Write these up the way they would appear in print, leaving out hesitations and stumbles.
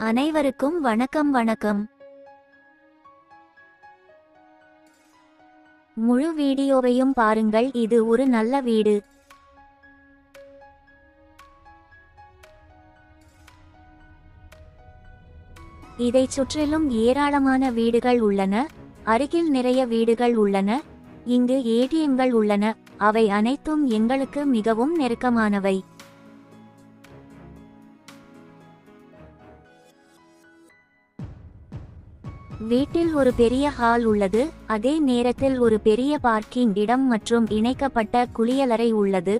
அனைவருக்கும் வணக்கம் வணக்கம். முழு வீடியோவையும் பாருங்கள். இது ஒரு நல்ல வீடு. இதைச் சுற்றிலும் ஏராளமான வீடுகள் உள்ளன. அருகில் நிறைய வீடுகள் உள்ளன. இங்கு ஏடிஎம்கள் உள்ளன. அவை அனைத்தும் எங்களுக்கு மிகவும் நெருக்கமானவை. வீட்டில் ஒரு பெரிய ஹால் உள்ளது. அதே நேரத்தில் ஒரு பெரிய பார்க்கிங் இடம் மற்றும் இணைக்கப்பட்ட குளியலறை உள்ளது.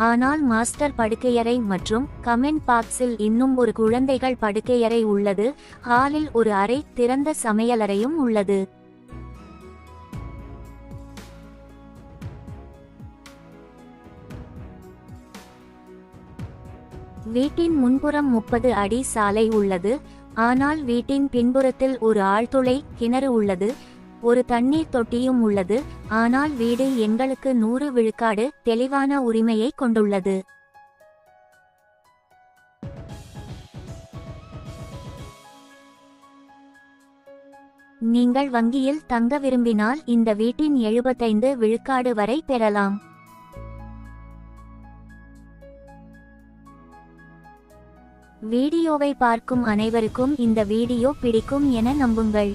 ஆனால் மாஸ்டர் படுக்கையறை மற்றும் கமெண்ட் பாக்ஸில் இன்னும் ஒரு குழந்தைகள் படுக்கையறை உள்ளது. ஹாலில் ஒரு அறை, திறந்த சமையலறையும் உள்ளது. வீட்டின் முன்புறம் 30 அடி சாலை உள்ளது. ஆனால் வீட்டின் பின்புறத்தில் ஒரு ஆழ்துளை கிணறு உள்ளது. ஒரு தண்ணீர் தொட்டியும் உள்ளது. ஆனால் வீடு எங்களுக்கு 100 விழுக்காடு தெளிவான உரிமையை கொண்டுள்ளது. நீங்கள் வங்கியில் தங்க விரும்பினால் இந்த வீட்டின் 75 விழுக்காடு வரை பெறலாம். வீடியோவை பார்க்கும் அனைவருக்கும் இந்த வீடியோ பிடிக்கும் என நம்புங்கள்.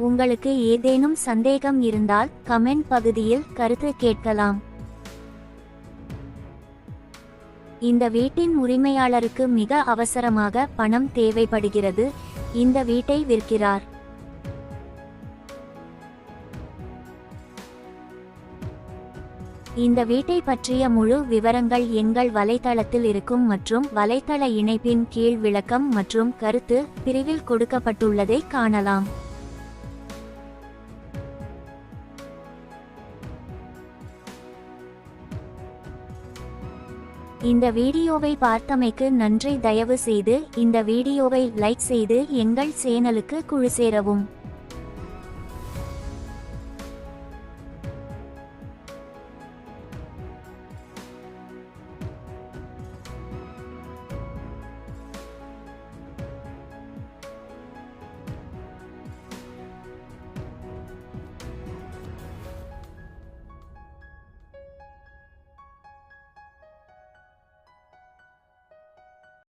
உங்களுக்கு ஏதேனும் சந்தேகம் இருந்தால் கமெண்ட் பகுதியில் கருத்து கேட்கலாம். இந்த வீட்டின் உரிமையாளருக்கு மிக அவசரமாக பணம் தேவைப்படுகிறது. இந்த வீட்டை விற்கிறார். இந்த வீட்டை பற்றிய முழு விவரங்கள் எங்கள் வலைத்தளத்தில் இருக்கும் மற்றும் வலைத்தள இணைப்பின் கீழ் விளக்கம் மற்றும் கருத்து பிரிவில் கொடுக்கப்பட்டுள்ளதை காணலாம். இந்த வீடியோவை பார்த்தமைக்கு நன்றி. தயவு செய்து இந்த வீடியோவை லைக் செய்து எங்கள் சேனலுக்கு குழு சேரவும்.